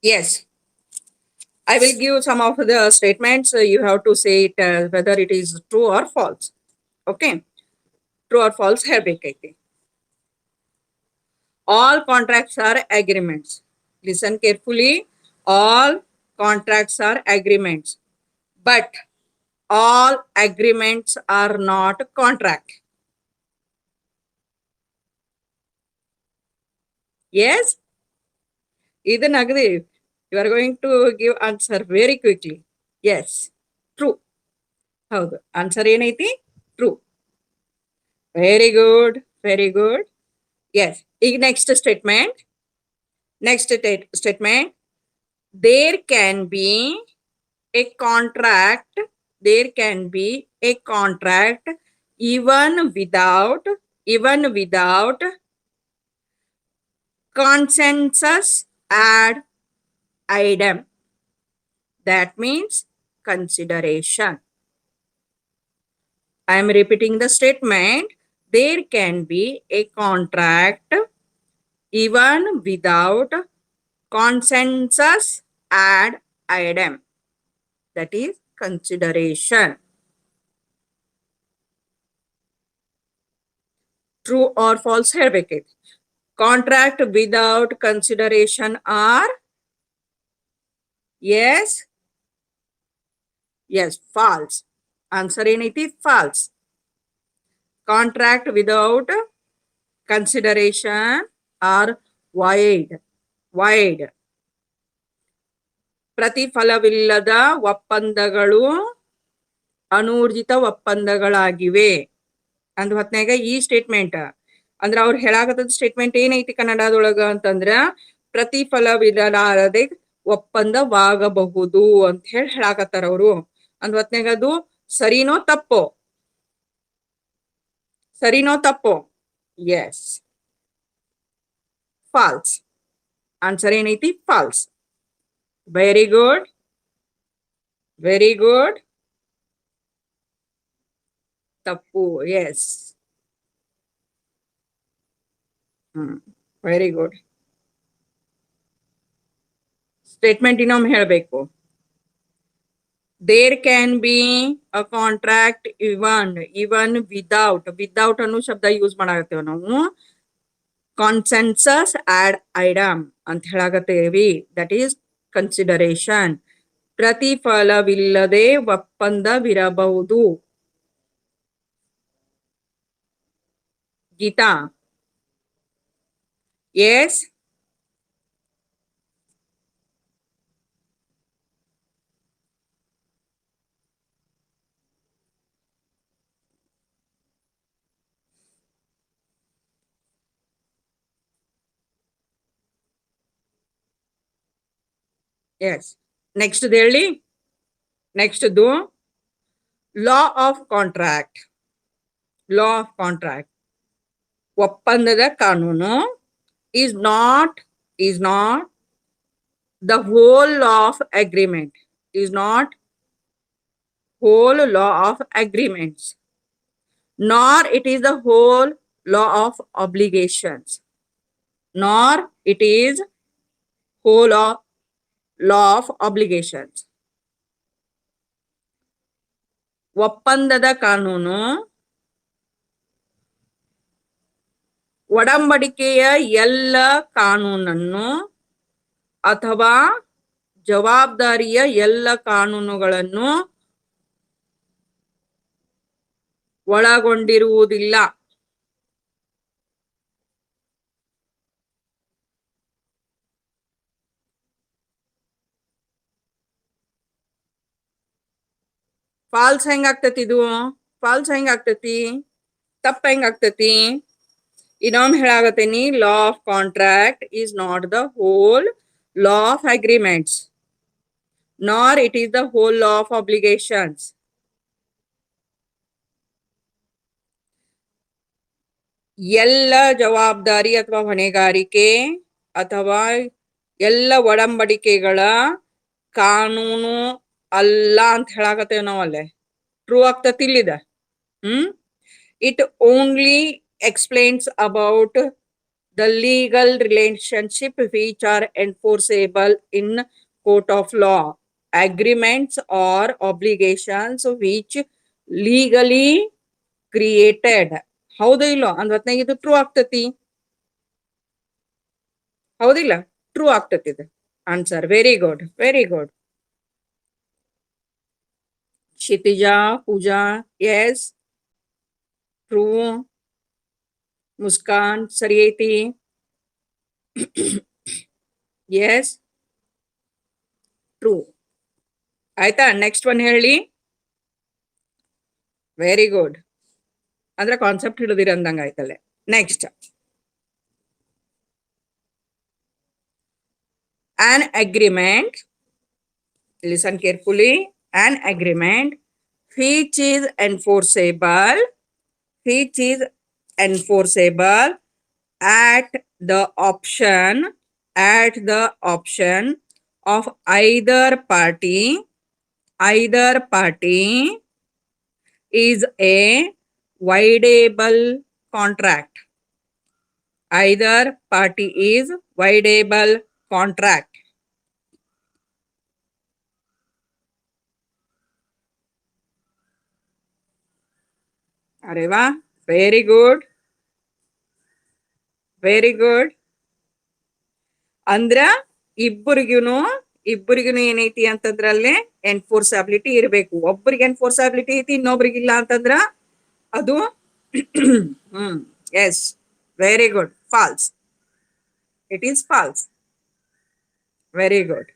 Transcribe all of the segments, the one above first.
Yes, I will give some of the statements. You have to say it whether it is true or false. Okay, true or false ಹೇಳಬೇಕೈತಿ. All contracts are agreements. Listen carefully. All contracts are agreements, but all agreements are not contract. Yes, Ethan agree. You are going to give answer very quickly. Yes, true. ಹೌದು answer ಏನೈತಿ true. Very good, very good. Yes, ಈಗ next statement, there can be a contract, there can be a contract even without consensus ad idem. That means consideration. I am repeating the statement. There can be a contract even without consensus ad idem. That is consideration. True or false ಹೇಳಬೇಕೈತಿ. Contract without consideration are yes, yes, false. Answer ಏನೈತಿ false. Contract without consideration are void. ಪ್ರತಿಫಲವಿಲ್ಲದ ಒಪ್ಪಂದಗಳು ಅನೂರ್ಜಿತ ಒಪ್ಪಂದಗಳಾಗಿವೆ. ಅಂದ್ ಹೊತ್ನ್ಯಾಗ ಈ statement ಅಂದ್ರ ಅವ್ರು ಹೇಳಾಕತ್ತದ statement ಏನೈತಿ ಕನ್ನಡದೊಳಗ ಅಂತಂದ್ರ ಪ್ರತಿಫಲವಿಲ್ಲದೆ ಒಪ್ಪಂದವಾಗಬಹುದು ಅಂತ ಹೇಳಾಕತ್ತಾರ ಅವರು. ಅಂದ್ ಹೊತ್ನ್ಯಾಗ ಅದು ಸರಿನೋ ತಪ್ಪೋ? Yes, false. ಆನ್ಸರ್ ಏನೈತಿ false. Very good, very good. ತಪ್ಪು. Yes, very good. ಸ್ಟೇಟ್ಮೆಂಟ್ ಇನ್ನೊಮ್ಮೆ ಹೇಳಬೇಕು. There can be a contract even without ಅನ್ನೋ ಶಬ್ದ ಯೂಸ್ ಮಾಡಾಕತ್ತೇವೆ ನಾವು. ಕಾನ್ಸೆನ್ಸಸ್ ಆಡ್ ಐಡಮ್ ಅಂತ ಹೇಳಾಕತ್ತೇವಿ. That is consideration. ಪ್ರತಿಫಲವಿಲ್ಲದೆ ಒಪ್ಪಂದವಿರಬಹುದು. Geeta, yes, yes. ನೆಕ್ಸ್ಟ್ ಹೇಳಿ. Next law of contract. ಒಪ್ಪಂದದ ಕಾನೂನು is not the whole law of agreement, is not whole law of agreements, nor it is the whole law of obligations, nor it is whole law of obligations. ಒಪ್ಪಂದದ ಕಾನೂನು ಒಡಂಬಡಿಕೆಯ ಎಲ್ಲ ಕಾನೂನನ್ನು ಅಥವಾ ಜವಾಬ್ದಾರಿಯ ಎಲ್ಲ ಕಾನೂನುಗಳನ್ನು ಒಳಗೊಂಡಿರುವುದಿಲ್ಲ. ಫಾಲ್ಸ್ ಹೆಂಗಾಗ್ತತಿ? ಇದು ಫಾಲ್ಸ್ ಹೆಂಗಾಗ್ತತಿ? ತಪ್ಪ ಹೆಂಗಾಗ್ತತಿ? ಇನ್ನೊಮ್ಮೆ ಹೇಳಾಗತ್ತೇನಿ. Law of contract is not the whole law of agreements, nor it is the whole law of obligations. ಎಲ್ಲ ಜವಾಬ್ದಾರಿ ಅಥವಾ ಹೊಣೆಗಾರಿಕೆ ಅಥವಾ ಎಲ್ಲ ಒಡಂಬಡಿಕೆಗಳ ಕಾನೂನು ಅಲ್ಲ ಅಂತ ಹೇಳಾಕತ್ತೇವ್ ನಾವ್ ಅಲ್ಲೇ. ಟ್ರೂ ಆಗ್ತತಿ ಇಲ್ಲಿದ. It only explains about the legal relationship which are enforceable in court of law, agreements or obligations which legally created. ಹೌದು ಇಲ್ಲೋ ಅಂದ್ವತ್ನಾಗ ಇದು ಟ್ರೂ ಆಗ್ತತಿ, ಹೌದಿಲ್ಲ? ಟ್ರೂ ಆಗ್ತತಿ ಇದು answer. Very good, very good. Kshitija, Pooja, yes true. Muskan ಸರಿ ಐತಿ. Yes true. ಆಯ್ತಾ? ನೆಕ್ಸ್ಟ್ ಒನ್ ಹೇಳಿ. Very good. ಅಂದ್ರೆ ಕಾನ್ಸೆಪ್ಟ್ ಹಿಡಿದಿರಿ ಅಂದಂಗ ಆಯ್ತಲ್ಲೇ. Next, an agreement, listen carefully, an agreement which is enforceable, which is enforceable at the option, at the option of either party, either party is a voidable contract. Either party is voidable contract. अरे वाह, very good, very good. ಅಂದ್ರ ಇಬ್ಬರಿಗೂ ಏನೈತಿ ಅಂತಂದ್ರಲ್ಲೇ ಎನ್ಫೋರ್ಸಬಿಲಿಟಿ ಇರಬೇಕು. ಒಬ್ಬರಿಗೆ ಎನ್ಫೋರ್ಸಬಿಲಿಟಿ ಐತಿ, ಇನ್ನೊಬ್ರಿಗಿಲ್ಲ ಅಂತಂದ್ರ ಅದು yes, very good, false. It is false. Very good.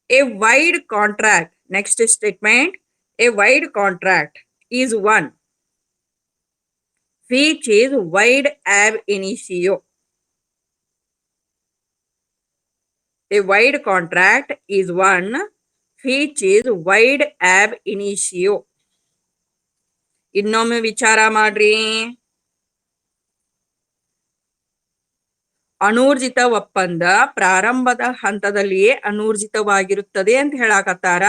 A wide contract, next statement, a wide contract is one which is void ab initio. A wide contract is one which is void ab initio. ಇನ್ನೊಮ್ಮೆ ವಿಚಾರ ಮಾಡ್ರಿ. ಅನೂರ್ಜಿತ ಒಪ್ಪಂದ ಪ್ರಾರಂಭದ ಹಂತದಲ್ಲಿಯೇ ಅನೂರ್ಜಿತವಾಗಿರುತ್ತದೆ ಅಂತ ಹೇಳಾಕತ್ತಾರ.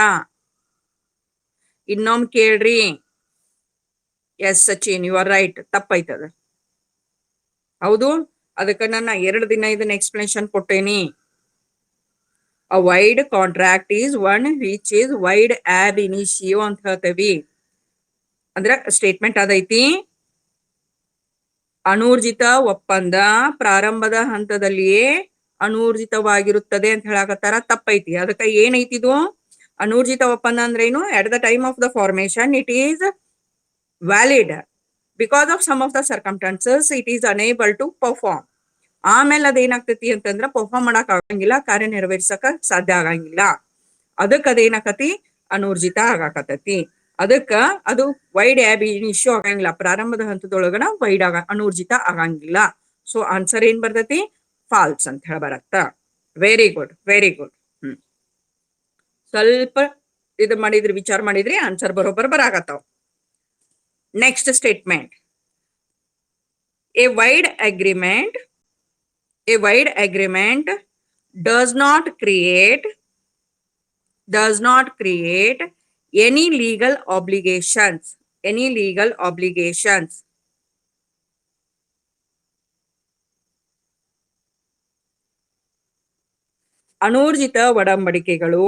ಇನ್ನೊಮ್ಮೆ ಕೇಳ್ರಿ. Yes Sachin, you are right. ತಪ್ಪೈತದ, ಹೌದು. ಅದಕ್ಕೆ ನಾನು 2 ದಿನ ಇದನ್ನ ಎಕ್ಸ್ಪ್ಲನೇಷನ್ ಕೊಟ್ಟೇನಿ. A void contract is one which is void ab initio ಅಂತ ಹೇಳ್ತೇವಿ. ಅಂದ್ರೆ ಸ್ಟೇಟ್ಮೆಂಟ್ ಅದೈತಿ, ಅನೂರ್ಜಿತ ಒಪ್ಪಂದ ಪ್ರಾರಂಭದ ಹಂತದಲ್ಲಿಯೇ ಅನೂರ್ಜಿತವಾಗಿರುತ್ತದೆ ಅಂತ ಹೇಳಾಕತ್ತಾರ. ತಪ್ಪೈತಿ. ಅದಕ್ಕೆ ಏನೈತಿದು? ಅನೂರ್ಜಿತ ಒಪ್ಪಂದ ಅಂದ್ರೆ ಏನು? At the time of the formation it is valid, because of some of the circumstances it is unable to perform. ಆಮೇಲೆ ಅದೇನಾಗ್ತತಿ ಅಂತಂದ್ರ ಪರ್ಫಾರ್ಮ್ ಮಾಡಕ್ ಆಗಂಗಿಲ್ಲ, ಕಾರ್ಯನಿರ್ವಹಿಸಕ ಸಾಧ್ಯ ಆಗಂಗಿಲ್ಲ. ಅದಕ್ಕೆ ಅದೇನಾಕತಿ? ಅನೂರ್ಜಿತ ಆಗಾಕತತಿ. ಅದಕ್ಕ ಅದು ವೈಡ್ ಆಬ್ ಇನಿಷಿಯೋ ಆಗಂಗಿಲ್ಲ. ಪ್ರಾರಂಭದ ಹಂತದೊಳಗನ ವೈಡ್ ಅನೂರ್ಜಿತ ಆಗಂಗಿಲ್ಲ. ಸೊ ಆನ್ಸರ್ ಏನ್ ಬರ್ತೈತಿ? ಫಾಲ್ಸ್ ಅಂತ ಹೇಳಿ ಬರತ್ತ. Very good, very good. ಸ್ವಲ್ಪ ಇದು ಮಾಡಿದ್ರಿ, ವಿಚಾರ ಮಾಡಿದ್ರಿ, ಆನ್ಸರ್ ಬರೋಬ್ಬರ ಬರಾಕತ್ತಾವ. Next statement, a void agreement, a wide agreement does not create any legal obligations, any legal obligations. ಅನೂರ್ಜಿತ ಒಡಂಬಡಿಕೆಗಳು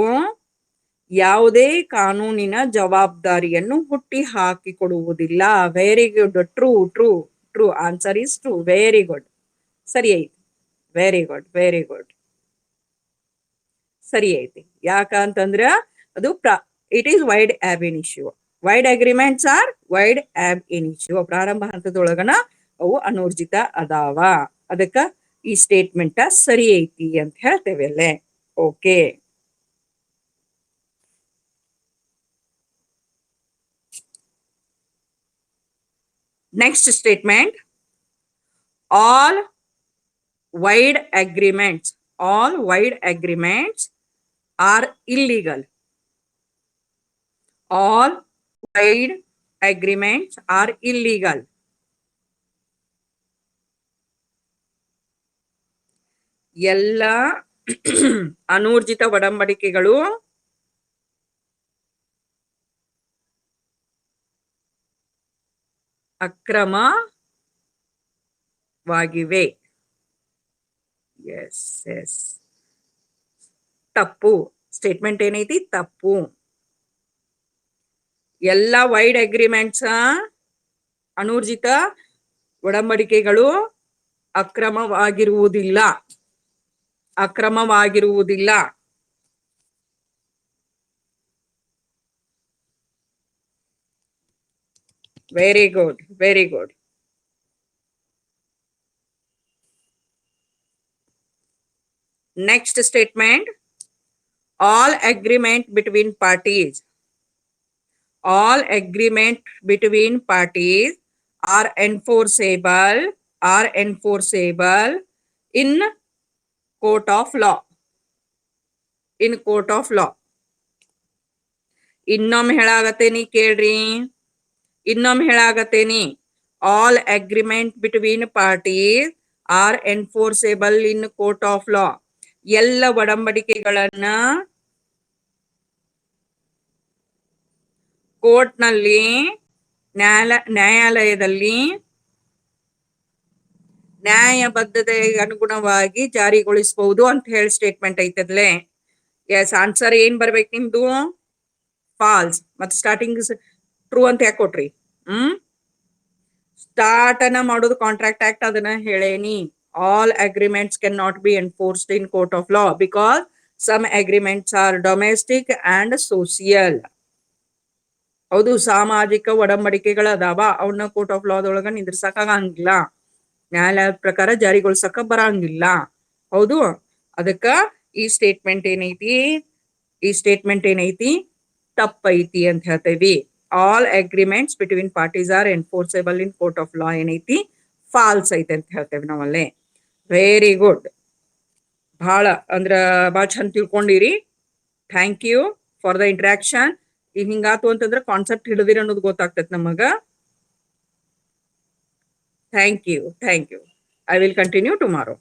ಯಾವುದೇ ಕಾನೂನಿನ ಜವಾಬ್ದಾರಿಯನ್ನು ಹುಟ್ಟಿ ಹಾಕಿಕೊಡುವುದಿಲ್ಲ. Very good, true true true. Answer is true. Very good, ಸರಿ ಐತಿ. ವೆರಿ ಗುಡ್, ವೆರಿ ಗುಡ್, ಸರಿ ಐತಿ. ಯಾಕಂತಂದ್ರ ಅದು it is void ab initio. Void agreements are void ab initio. ಪ್ರಾರಂಭ ಹಂತದೊಳಗನ ಅವು ಅನೂರ್ಜಿತ ಅದಾವ. ಅದಕ್ಕ ಈ ಸ್ಟೇಟ್ಮೆಂಟ್ ಸರಿ ಐತಿ ಅಂತ ಹೇಳ್ತೇವೆ ಅಲ್ಲೇ. Okay, next statement, all wide agreements are illegal. All wide agreements are illegal. ಎಲ್ಲ ಅನೂರ್ಜಿತ ಒಡಂಬಡಿಕೆಗಳು ಅಕ್ರಮವಾಗಿವೆ. ಎಸ್ ಎಸ್, ತಪ್ಪು. ಸ್ಟೇಟ್ಮೆಂಟ್ ಏನೈತಿ? ತಪ್ಪು. ಎಲ್ಲ ವೈಡ್ ಅಗ್ರಿಮೆಂಟ್ಸ್, ಅನೂರ್ಜಿತ ಒಡಂಬಡಿಕೆಗಳು ಅಕ್ರಮವಾಗಿರುವುದಿಲ್ಲ. ಅಕ್ರಮವಾಗಿರುವುದಿಲ್ಲ. Very good, very good. Next statement, all agreement between parties are enforceable in court of law. In court of law. ಇನ್ನೊಮ್ಮೆ ಹೇಳಾಗತ್ತೇನಿ ಕೇಳ್ರಿ, ಇನ್ನೊಮ್ಮೆ ಹೇಳಾಗತ್ತೇನಿ. All agreement between parties are enforceable in court of law. ಎಲ್ಲ ಒಡಂಬಡಿಕೆಗಳನ್ನ ಕೋರ್ಟ್ನಲ್ಲಿ, ನ್ಯಾಯಾಲಯದಲ್ಲಿ ನ್ಯಾಯಬದ್ಧತೆಗೆ ಅನುಗುಣವಾಗಿ ಜಾರಿಗೊಳಿಸಬಹುದು ಅಂತ ಹೇಳಿ ಸ್ಟೇಟ್ಮೆಂಟ್ ಐತದ್ಲೆ. ಎಸ್, ಆನ್ಸರ್ ಏನ್ ಬರ್ಬೇಕು ನಿಮ್ದು? ಫಾಲ್ಸ್. ಮತ್ತೆ ಸ್ಟಾರ್ಟಿಂಗ್ ಟ್ರೂ ಅಂತ ಯಾಕೆ ಕೊಟ್ರಿ? ಸ್ಟಾರ್ಟ್ ಅನ್ನ ಮಾಡೋದು ಕಾಂಟ್ರಾಕ್ಟ್ ಆಕ್ಟ್, ಅದನ್ನ ಹೇಳೇನಿ. All agreements can not be enforced in court of law because some agreements are domestic and social. ಹೌದು, ಸಾಮಾಜಿಕ ಒಡಂಬಡಿಕೆಗಳು ಅದಾವ, ಅವನ್ನ ಕೋರ್ಟ್ ಆಫ್ ಲಾದೊಳಗ ನಿಂದ್ರಸಕ್ಕಾಗಂಗಿಲ್ಲ, ನ್ಯಾಯಾಲಯದ ಪ್ರಕಾರ ಜಾರಿಗೊಳಿಸಕ ಬರಂಗಿಲ್ಲ. ಹೌದು, ಅದಕ್ಕ ಈ ಸ್ಟೇಟ್ಮೆಂಟ್ ಏನೈತಿ? ತಪ್ಪೈತಿ ಅಂತ ಹೇಳ್ತೇವಿ. All agreements between parties are enforceable in court of law ಏನೈತಿ? ಫಾಲ್ಸ್ ಐತೆ ಅಂತ ಹೇಳ್ತೇವೆ ನಾವಲ್ಲೇ. Very good. ಬಹಳ ಚಂದ ತಿಳ್ಕೊಂಡಿರಿ. Thank you for the interaction. ಈಗ ಹಿಂಗಾತು ಅಂತಂದ್ರೆ ಕಾನ್ಸೆಪ್ಟ್ ಹಿಡಿದಿರಿ ಅನ್ನೋದು ಗೊತ್ತಾಗ್ತೈತೆ ನಮಗ. Thank you. I will continue tomorrow.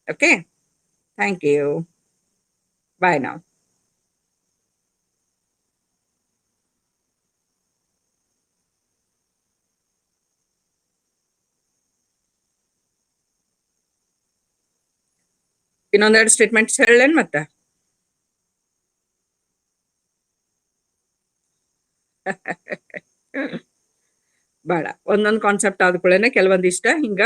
Okay? Thank you. Bye now. ಇನ್ನೊಂದೆರಡು ಸ್ಟೇಟ್ಮೆಂಟ್ಸ್ ಹೇಳೇನ್ ಮತ್ತೆ? ಬೇಡ, ಒಂದೊಂದು ಕಾನ್ಸೆಪ್ಟ್ ಆದ್ಕೊಳ್ಳೇನೆ ಕೆಲವೊಂದಿಷ್ಟ ಹಿಂಗ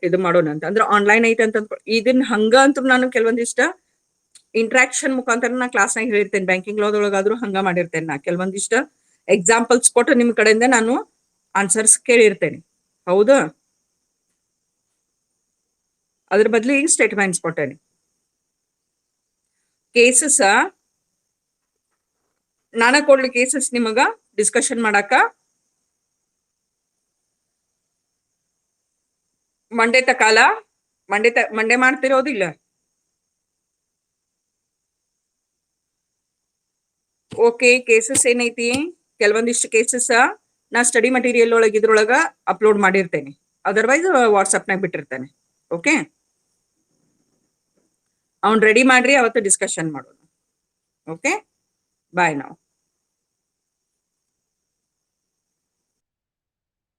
ಇದು ಮಾಡೋಣ ಅಂತ. ಅಂದ್ರೆ ಆನ್ಲೈನ್ ಐತೆ ಅಂತ ಇದನ್ನ ಹಂಗ ಅಂತ ನಾನು ಕೆಲವೊಂದಿಷ್ಟ ಇಂಟ್ರಾಕ್ಷನ್ ಮುಖಾಂತರ ನಾ ಕ್ಲಾಸ್ನಾಗ ಹೇಳಿರ್ತೇನೆ. ಬ್ಯಾಂಕಿಂಗ್ ಲಾದೊಳಗಾದ್ರೂ ಹಂಗ ಮಾಡಿರ್ತೇನೆ. ನಾ ಕೆಲವೊಂದಿಷ್ಟ ಎಕ್ಸಾಂಪಲ್ಸ್ ಕೊಟ್ಟು ನಿಮ್ ಕಡೆಯಿಂದ ನಾನು ಆನ್ಸರ್ಸ್ ಕೇಳಿರ್ತೇನೆ. ಹೌದು, ಅದ್ರ ಬದ್ಲಿ ಈಗ ಸ್ಟೇಟ್ಮೆಂಟ್ಸ್ ಕೊಟ್ಟೇನೆ. ಕೇಸಸ್ ನಾನ ಕೊಡ್ಲಿ, ಕೇಸಸ್ ನಿಮಗ ಡಿಸ್ಕಷನ್ ಮಾಡಾಕ ಮಂಡೇ ತಕಾಲ. ಮಂಡೇ ಮಾಡ್ತಿರೋದಿಲ್ಲ? ಓಕೆ, ಕೇಸಸ್ ಏನೈತಿ? ಕೆಲವೊಂದಿಷ್ಟು ಕೇಸಸ್ ನಾ ಸ್ಟಡಿ ಮಟೀರಿಯಲ್ ಒಳಗೆ ಇದ್ರೊಳಗ ಅಪ್ಲೋಡ್ ಮಾಡಿರ್ತೇನೆ, ಅದರ್ವೈಸ್ ವಾಟ್ಸಪ್ನಾಗ ಬಿಟ್ಟಿರ್ತೇನೆ. ಓಕೆ, ಅವ್ನ್ ರೆಡಿ ಮಾಡ್ರಿ, ಅವತ್ತು ಡಿಸ್ಕಷನ್ ಮಾಡೋಣ. ಓಕೆ, ಬಾಯ್ ನಾವು.